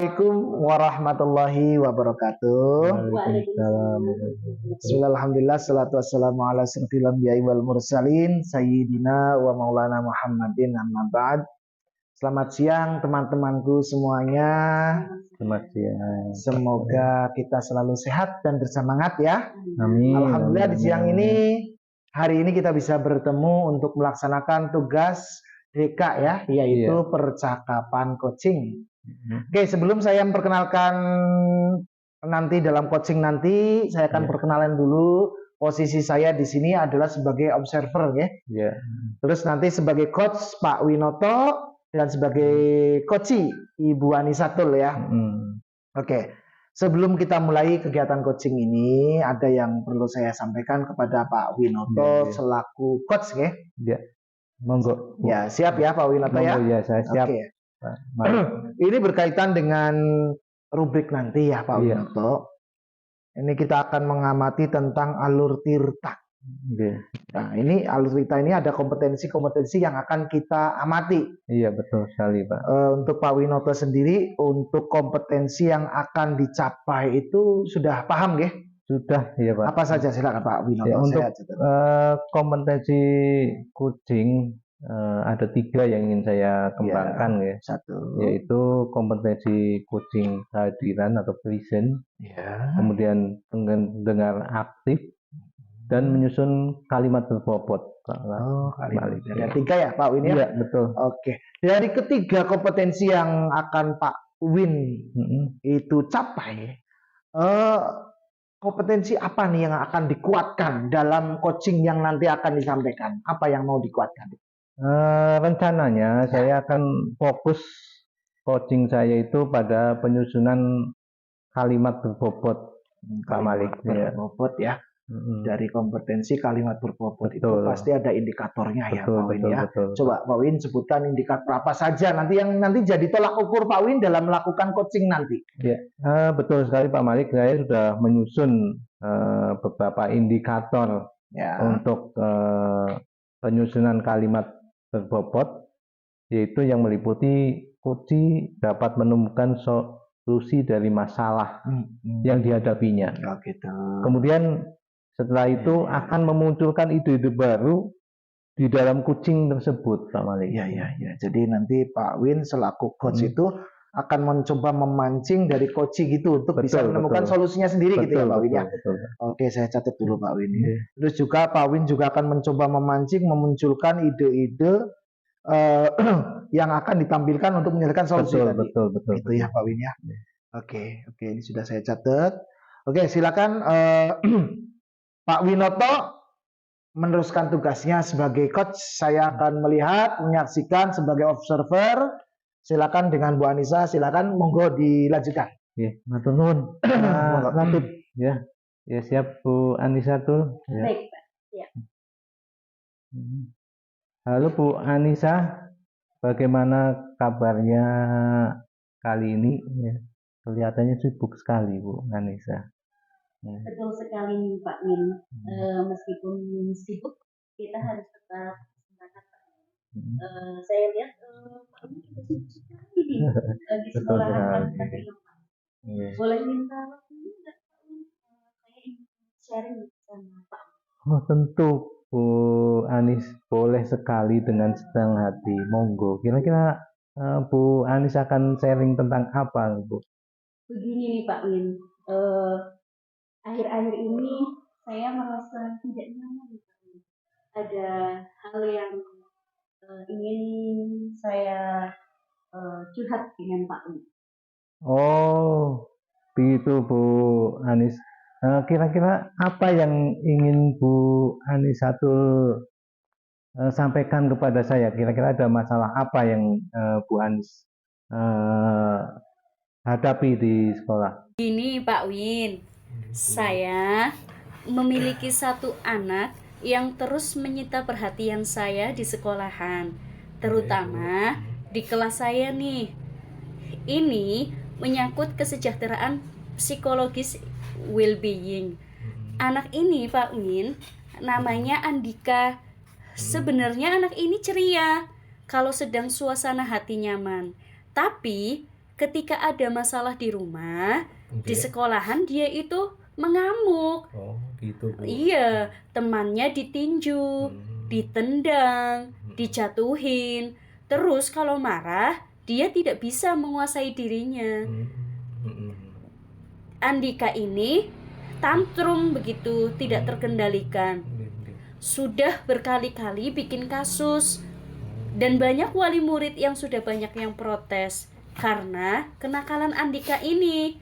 Assalamualaikum warahmatullahi wabarakatuh. Waalaikumsalam. Bismillahirrahmanirrahim. Salatu wassalamu ala asyrofil anbiya'i wal mursalin sayyidina wa maulana Muhammadin amma ba'd. Selamat siang teman-temanku semuanya. Selamat siang. Semoga kita selalu sehat dan bersemangat ya. Amin. Alhamdulillah di siang ini, hari ini kita bisa bertemu untuk melaksanakan tugas DK ya, yaitu percakapan coaching. Oke, sebelum saya memperkenalkan nanti dalam coaching nanti, saya akan perkenalan dulu. Posisi saya di sini adalah sebagai observer ya. Terus nanti sebagai coach Pak Winoto dan sebagai coachi Ibu Anisatul ya. Oke. Sebelum kita mulai kegiatan coaching ini, ada yang perlu saya sampaikan kepada Pak Winoto selaku coach ya. Monggo. Ya, siap ya Pak Winoto ya. Ya, saya siap. Oke. Ini berkaitan dengan rubrik nanti ya Pak Winoto. Ini kita akan mengamati tentang alur tirta. Nah, ini alur tirta ini ada kompetensi-kompetensi yang akan kita amati. Iya, betul sekali Pak. Untuk Pak Winoto sendiri, untuk kompetensi yang akan dicapai itu sudah paham ya? Sudah ya Pak. Apa saja silakan Pak Winoto. Ya, untuk kompetensi coaching ada 3 yang ingin saya kembangkan ya. Satu, yaitu kompetensi coaching kehadiran atau present, kemudian pendengar aktif, dan menyusun kalimat berbobot. Kalimat. Ada 3 ya Pak Win ya? Iya, betul. Oke. Dari ketiga kompetensi yang akan Pak Win itu capai, kompetensi apa nih yang akan dikuatkan dalam coaching yang nanti akan disampaikan? Apa yang mau dikuatkan? Rencananya saya akan fokus coaching saya itu pada penyusunan kalimat berbobot, Pak Malik. Berbobot ya. Dari kompetensi kalimat berbobot itu pasti ada indikatornya ya Pak Win ya. Coba Pak Win sebutkan indikator apa saja nanti yang nanti jadi tolak ukur Pak Win dalam melakukan coaching nanti. Ya, betul sekali Pak Malik. Saya sudah menyusun beberapa indikator untuk penyusunan kalimat berbobot, yaitu yang meliputi coach dapat menemukan solusi dari masalah yang dihadapinya. Kemudian setelah itu akan memunculkan ide-ide baru di dalam coaching tersebut, Pak Malik. Ya. Jadi nanti Pak Win selaku coach itu akan mencoba memancing dari coaching gitu untuk bisa menemukan solusinya sendiri gitu ya Pak Win ya. Oke, saya catat dulu Pak Win. Terus juga Pak Win juga akan mencoba memancing, memunculkan ide-ide yang akan ditampilkan untuk menyelesaikan solusi tadi. Betul. Itu ya Pak Win ya. Oke, ini sudah saya catat. Oke, silakan Pak Winoto meneruskan tugasnya sebagai coach. Saya akan melihat, menyaksikan sebagai observer. Silakan dengan Bu Anissa, silakan monggo dilanjutkan. Matur nuwun. Ya, siap Bu Anissa tuh. Baik, Pak. Ya. Halo Bu Anissa, bagaimana kabarnya kali ini? Kelihatannya sibuk sekali Bu Anissa. Betul sekali Pak Win. Meskipun sibuk, kita harus tetap semangat Pak. Saya lihat Pak Win juga sibuk sekali di sekolahan tadi. Boleh minta waktunya nggak Pak Win? Saya ingin sharing sama Pak. Oh tentu Bu Anis, boleh sekali dengan senang hati. Monggo. Kira-kira Bu Anis akan sharing tentang apa Bu? Begini nih Pak Win. Akhir-akhir ini saya merasa tidak nyaman. Ada hal yang ingin saya curhat dengan Pak Win. Oh, begitu Bu Anis. Kira-kira apa yang ingin Bu Anisatul sampaikan kepada saya? Kira-kira ada masalah apa yang Bu Anis hadapi di sekolah? Ini Pak Win, saya memiliki satu anak yang terus menyita perhatian saya di sekolahan, terutama di kelas saya nih. Ini menyangkut kesejahteraan psikologis well-being. Anak ini Pak Win, namanya Andika. Sebenarnya anak ini ceria kalau sedang suasana hati nyaman. Tapi ketika ada masalah di rumah, di sekolahan dia itu mengamuk. Oh, gitu Bu. Iya, temannya ditinju, ditendang, dijatuhin. Terus kalau marah, dia tidak bisa menguasai dirinya. Andika ini tantrum begitu, tidak terkendalikan. Sudah berkali-kali bikin kasus, dan banyak wali murid yang sudah banyak yang protes karena kenakalan Andika ini.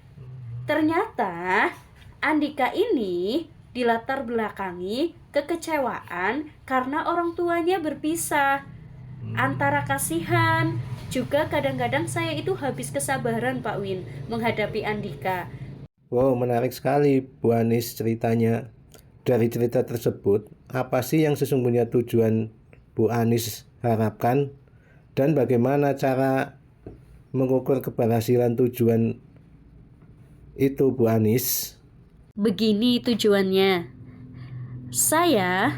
Ternyata Andika ini dilatar belakangi kekecewaan karena orang tuanya berpisah. Antara kasihan, juga kadang-kadang saya itu habis kesabaran Pak Win menghadapi Andika. Wow, menarik sekali Bu Anis ceritanya. Dari cerita tersebut, apa sih yang sesungguhnya tujuan Bu Anis harapkan, dan bagaimana cara mengukur keberhasilan tujuan itu Bu Anis? Begini tujuannya. Saya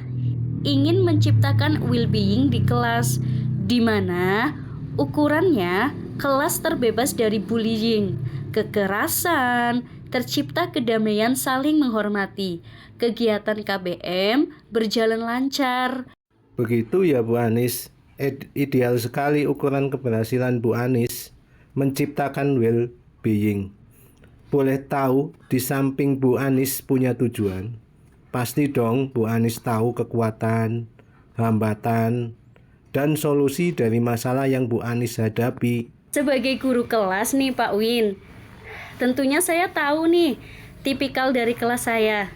ingin menciptakan well-being di kelas, di mana ukurannya kelas terbebas dari bullying, kekerasan, tercipta kedamaian saling menghormati, kegiatan KBM berjalan lancar. Begitu ya Bu Anis. Ideal sekali ukuran keberhasilan Bu Anis menciptakan well-being. Boleh tahu, di samping Bu Anis punya tujuan, pasti dong Bu Anis tahu kekuatan, hambatan, dan solusi dari masalah yang Bu Anis hadapi. Sebagai guru kelas nih Pak Win, tentunya saya tahu nih tipikal dari kelas saya.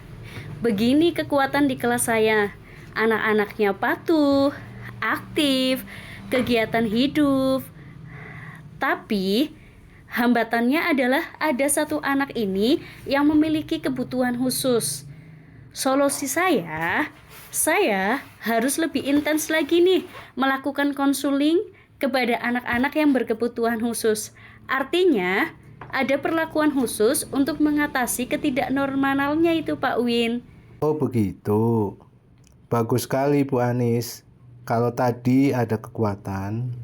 Begini kekuatan di kelas saya. Anak-anaknya patuh, aktif, kegiatan hidup. Tapi hambatannya adalah ada satu anak ini yang memiliki kebutuhan khusus. Solusi saya harus lebih intens lagi nih melakukan konseling kepada anak-anak yang berkebutuhan khusus. Artinya ada perlakuan khusus untuk mengatasi ketidaknormalnya itu Pak Win. Oh begitu. Bagus sekali Bu Anis. Kalau tadi ada kekuatan,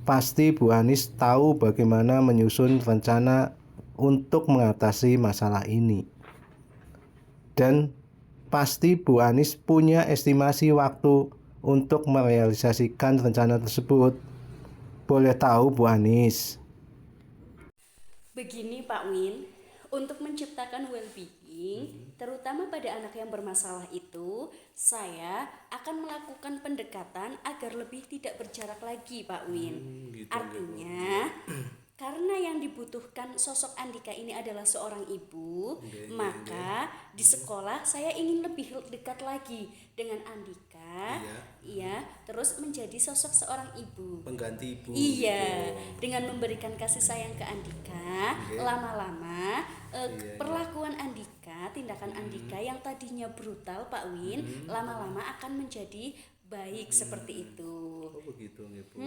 pasti Bu Anis tahu bagaimana menyusun rencana untuk mengatasi masalah ini. Dan pasti Bu Anis punya estimasi waktu untuk merealisasikan rencana tersebut. Boleh tahu Bu Anis? Begini Pak Win, untuk menciptakan well-being, terutama pada anak yang bermasalah itu, saya akan melakukan pendekatan agar lebih tidak berjarak lagi Pak Win. Artinya, karena yang dibutuhkan sosok Andika ini adalah seorang ibu, maka di sekolah saya ingin lebih dekat lagi dengan Andika, terus menjadi sosok seorang ibu. Pengganti ibu. Iya, dengan memberikan kasih sayang ke Andika, lama-lama perlakuan Andika, tindakan Andika yang tadinya brutal Pak Win, lama-lama akan menjadi baik seperti itu. Oh begitu Bu.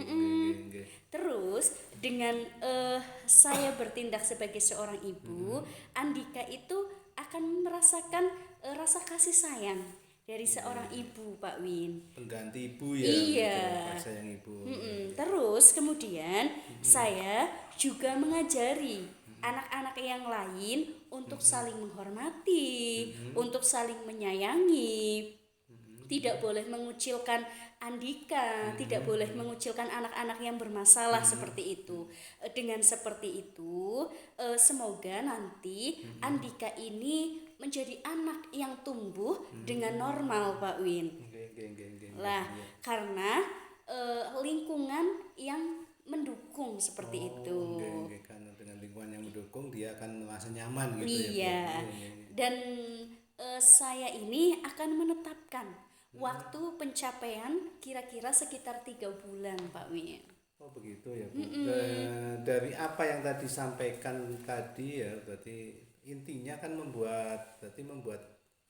Terus dengan saya bertindak sebagai seorang ibu, Andika itu akan merasakan rasa kasih sayang dari seorang ibu Pak Win. Pengganti ibu ya. Iya. Sayang ibu. Terus kemudian saya juga mengajari anak-anak yang lain untuk saling menghormati, untuk saling menyayangi. Tidak boleh mengucilkan Andika, tidak boleh mengucilkan anak-anak yang bermasalah seperti itu. Dengan seperti itu, semoga nanti Andika ini menjadi anak yang tumbuh dengan normal, Pak Win. Lah, karena lingkungan yang mendukung seperti itu. Nggih, karena dengan lingkungan yang mendukung dia akan merasa nyaman gitu ya, Bu. Iya. Dan saya ini akan menetapkan waktu pencapaian kira-kira sekitar 3 bulan, Pak Win. Oh begitu ya, Bu. Dari apa yang tadi sampaikan tadi ya, berarti intinya kan membuat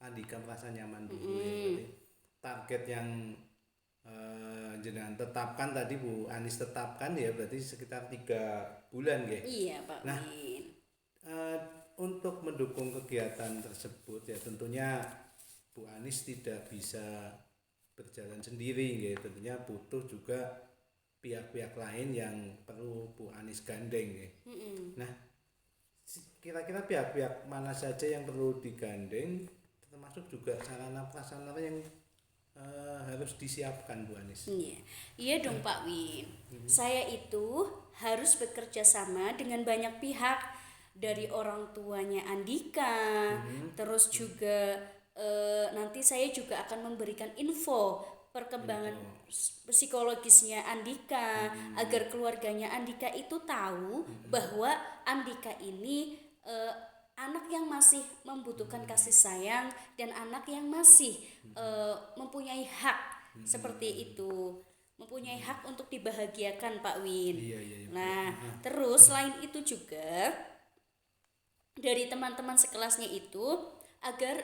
Andika merasa nyaman dulu ya. Berarti target yang jenengan tetapkan tadi, Bu Anis tetapkan ya, berarti sekitar 3 bulan ya. Iya, Pak Nah, Win. untuk mendukung kegiatan tersebut ya tentunya Bu Anis tidak bisa berjalan sendiri ya, tentunya butuh juga pihak-pihak lain yang perlu Bu Anis gandeng ya. Nah, kira-kira pihak-pihak mana saja yang perlu digandeng, termasuk juga sarana prasarana yang harus disiapkan, Bu Anis? Iya dong, Pak Win. Saya itu harus bekerja sama dengan banyak pihak, dari orang tuanya Andika, terus juga nanti saya juga akan memberikan info perkembangan psikologisnya Andika, agar keluarganya Andika itu tahu bahwa Andika ini anak yang masih membutuhkan kasih sayang dan anak yang masih mempunyai hak seperti itu, mempunyai hak untuk dibahagiakan, Pak Win. Iya. Nah, terus selain itu juga dari teman-teman sekelasnya itu agar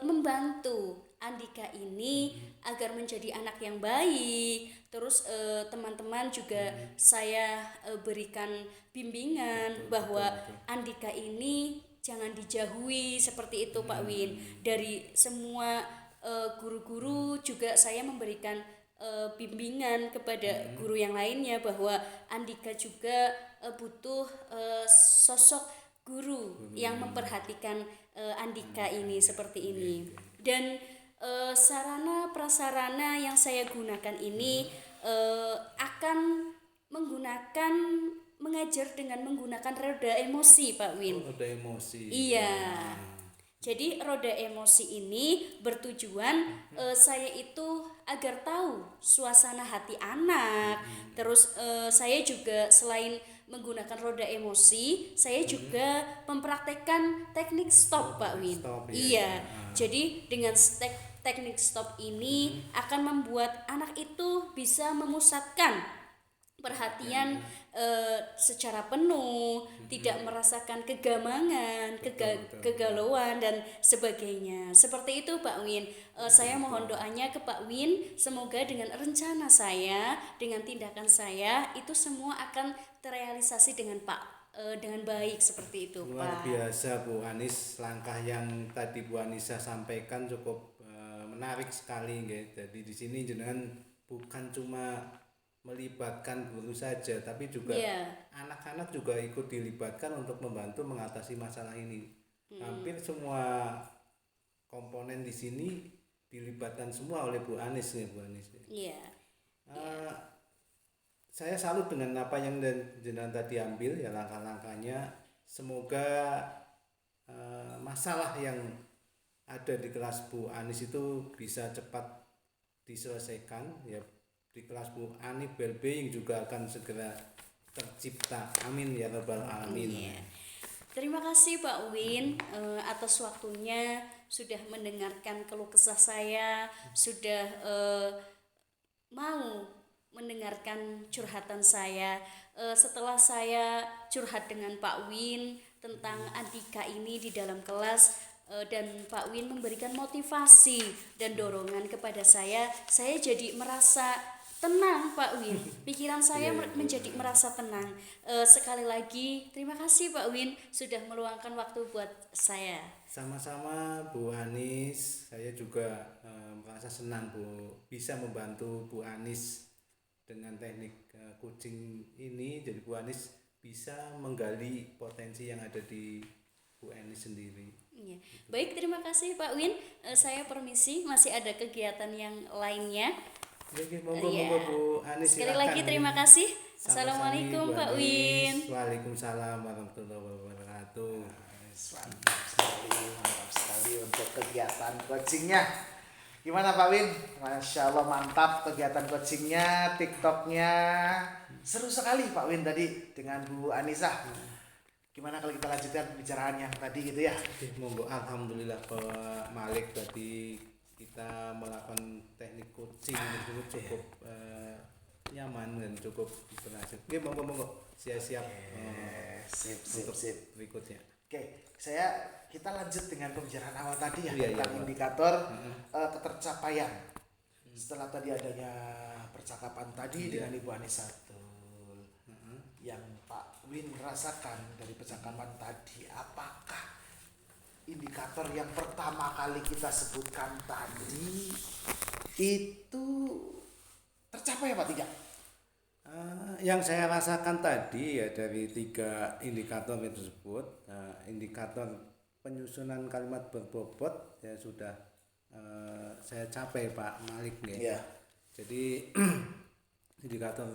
membantu Andika ini agar menjadi anak yang baik. Terus teman-teman juga saya berikan bimbingan bahwa Andika ini jangan dijauhi seperti itu, Pak Win. Dari semua guru-guru juga saya memberikan bimbingan kepada guru yang lainnya bahwa Andika juga butuh sosok guru yang memperhatikan Andika ini seperti ini. Dan sarana prasarana yang saya gunakan ini akan mengajar dengan menggunakan roda emosi, Pak Win. Roda emosi. Iya. Jadi roda emosi ini bertujuan saya itu agar tahu suasana hati anak. Terus saya juga selain menggunakan roda emosi, saya juga mempraktekkan teknik stop, Pak Win. Stop, ya. Iya. Jadi dengan teknik stop ini akan membuat anak itu bisa memusatkan perhatian secara penuh, tidak merasakan kegamangan, kegalauan dan sebagainya. Seperti itu, Pak Win. Saya mohon doanya ke Pak Win, semoga dengan rencana saya, dengan tindakan saya itu semua akan terrealisasi dengan baik seperti itu, Luar Pak. biasa, Bu Anis. Langkah yang tadi Bu Anissa sampaikan cukup menarik sekali, nggih. Jadi di sini jenengan bukan cuma melibatkan guru saja, tapi juga anak-anak juga ikut dilibatkan untuk membantu mengatasi masalah ini. Hampir semua komponen di sini dilibatkan semua oleh Bu Anis nih, Bu Anis. Iya. Saya salut dengan apa yang jenengan tadi ambil ya langkah-langkahnya. Semoga masalah yang ada di kelas Bu Anis itu bisa cepat diselesaikan ya. Di kelas Bu Ani Wellbeing juga akan segera tercipta. Amin ya rabbal alamin. Terima kasih Pak Win atas waktunya, sudah mendengarkan keluh kesah saya, sudah mau mendengarkan curhatan saya. Setelah saya curhat dengan Pak Win tentang Andika ini di dalam kelas, dan Pak Win memberikan motivasi dan dorongan kepada saya jadi merasa tenang, Pak Win. Pikiran saya menjadi merasa tenang. Sekali lagi terima kasih Pak Win sudah meluangkan waktu buat saya. Sama-sama Bu Anis, saya juga merasa senang Bu bisa membantu Bu Anis dengan teknik coaching ini. Jadi Bu Anis bisa menggali potensi yang ada di Bu Anis sendiri. Iya. Baik, terima kasih Pak Win. Saya permisi, masih ada kegiatan yang lainnya. Oke, monggo Bu Anis. Sekali lagi terima kasih. Assalamualaikum Pak Win. Waalaikumsalam warahmatullahi wabarakatuh. Mantap sekali untuk kegiatan coachingnya. Gimana Pak Win? Masya Allah mantap kegiatan coachingnya, TikToknya. Seru sekali Pak Win tadi dengan Bu Anissa. Gimana kalau kita lanjutkan pembicaraan yang tadi gitu ya? Oke, monggo. Alhamdulillah Pak Malik, tadi kita melakukan teknik coaching tersebut cukup nyaman dan cukup berhasil. Oke, monggo. Siap-siap untuk berikutnya. Oke, kita lanjut dengan pembicaraan awal tadi ya, Iya, tentang Pak. indikator ketercapaian. Setelah tadi adanya percakapan tadi dengan Ibu Anissa, yang Pak Win rasakan dari percakapan tadi, apakah indikator yang pertama kali kita sebutkan tadi itu tercapai apa tidak? Yang saya rasakan tadi ya dari 3 indikator tersebut, indikator penyusunan kalimat berbobot ya sudah saya capai Pak Malik ya. Jadi indikator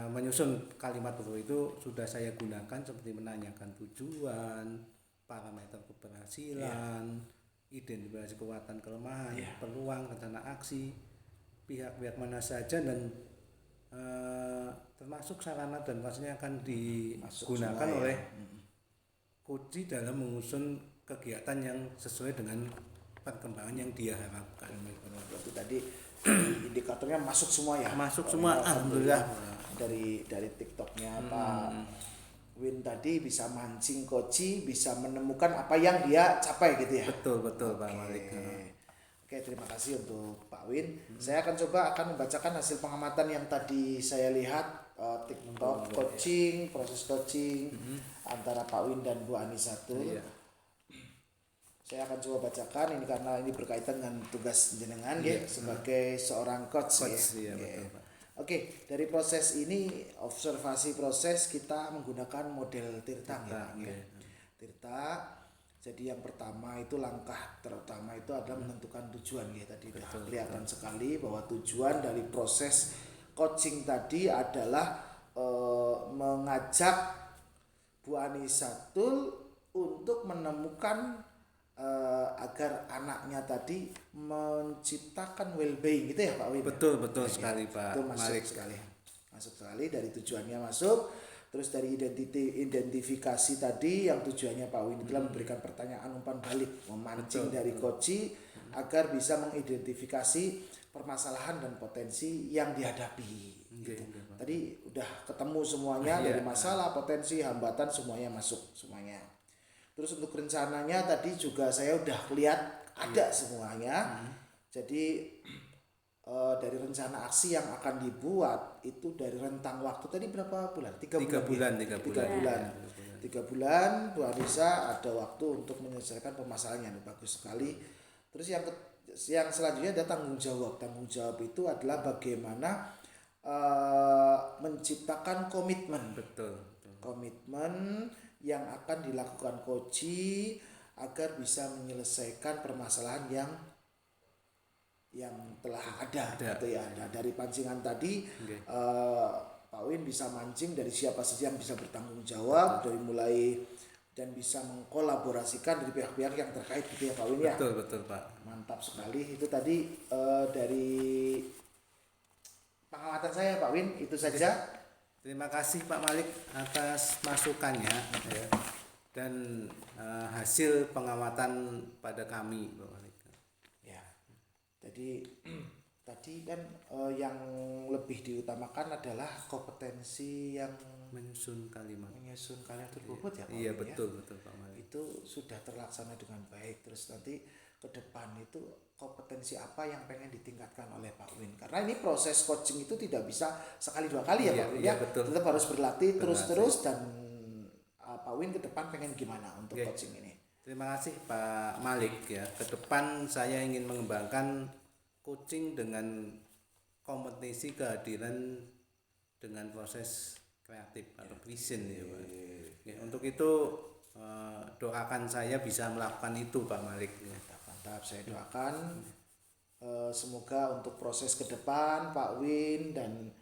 menyusun kalimat berbobot itu sudah saya gunakan seperti menanyakan tujuan, parameter keberhasilan, identifikasi kekuatan kelemahan, peluang, rencana aksi, pihak-pihak mana saja, dan termasuk sarana dan fasilitas akan digunakan oleh coach dalam mengusung kegiatan yang sesuai dengan perkembangan yang dia harapkan. Berarti tadi indikatornya masuk semua ya? Masuk semua, alhamdulillah. Dari TikToknya Pak Win tadi bisa mancing coach, bisa menemukan apa yang dia capai gitu ya? Betul Pak Malik. Oke, terima kasih untuk Pak Win. Saya akan membacakan hasil pengamatan yang tadi saya lihat, TikTok coaching, proses coaching antara Pak Win dan Bu Anissa. Saya akan coba bacakan ini karena ini berkaitan dengan tugas jenengan sebagai seorang coach ya. Betul, Pak. Oke, dari proses ini, observasi proses, kita menggunakan model Tirta. Tirta. Jadi yang pertama itu langkah terutama itu adalah menentukan tujuan ya, tadi sudah kelihatan sekali bahwa tujuan dari proses coaching tadi adalah mengajak Bu Anissa untuk menemukan agar anaknya tadi menciptakan well-being gitu ya Pak Win. Betul sekali Pak Malik. Masuk sekali dari tujuannya masuk. Terus dari identifikasi tadi yang tujuannya Pak Win adalah memberikan pertanyaan umpan balik, memancing dari coach agar bisa mengidentifikasi permasalahan dan potensi yang dihadapi. Tadi udah ketemu semuanya dari masalah, potensi, hambatan, semuanya masuk semuanya. Terus untuk rencananya tadi juga saya udah lihat ada semuanya. Jadi dari rencana aksi yang akan dibuat itu dari rentang waktu tadi berapa bulan? 3 bulan. 3 bulan Bu Anissa ada waktu untuk menyelesaikan permasalahannya. Bagus sekali. Terus yang selanjutnya ada tanggung jawab. Tanggung jawab itu adalah bagaimana menciptakan komitmen. Komitmen yang akan dilakukan coach agar bisa menyelesaikan permasalahan yang telah ada. Gitu ya. Nah, dari pancingan tadi Pak Win bisa mancing dari siapa saja yang bisa bertanggung jawab, dari mulai dan bisa mengkolaborasikan dari pihak-pihak yang terkait gitu ya Pak Win ya. Betul Pak. Mantap sekali. Itu tadi dari pengamatan saya Pak Win, itu saja. Terima kasih Pak Malik atas masukannya ya, dan hasil pengamatan pada kami Pak Malik. Ya. Jadi tadi kan yang lebih diutamakan adalah kompetensi yang menyusun kalimat berbobot ya Pak. Iya betul Pak Malik. Itu sudah terlaksana dengan baik. Terus nanti ke depan itu kompetensi apa yang pengen ditingkatkan oleh Pak Win, karena ini proses coaching itu tidak bisa sekali 2 kali ya Pak Win ya. Tetap harus berlatih terus dan Pak Win ke depan pengen gimana untuk coaching ini. Terima kasih Pak Malik ya. Ke depan saya ingin mengembangkan coaching dengan kompetensi kehadiran dengan proses kreatif atau vision ya Pak. Ya, untuk itu doakan saya bisa melakukan itu Pak Malik ya. Mantap, saya doakan semoga untuk proses ke depan Pak Win dan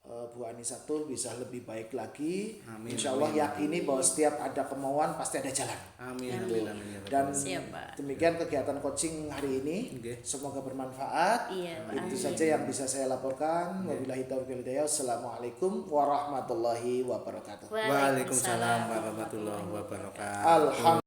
Bu Anissa tuh bisa lebih baik lagi. Amin, Insya Allah amin. yakini bahwa setiap ada kemauan pasti ada jalan. Amin, amin, amin. Ya Rabbal Dan Alamin. Siap, Pak. demikian kegiatan coaching hari ini. Oke. Semoga bermanfaat. Iya, Pak. Itu Amin. saja yang bisa saya laporkan. Wabillahi taufiq wal hidayah. Assalamualaikum warahmatullahi wabarakatuh. Waalaikumsalam warahmatullahi wabarakatuh. Alhamdulillah.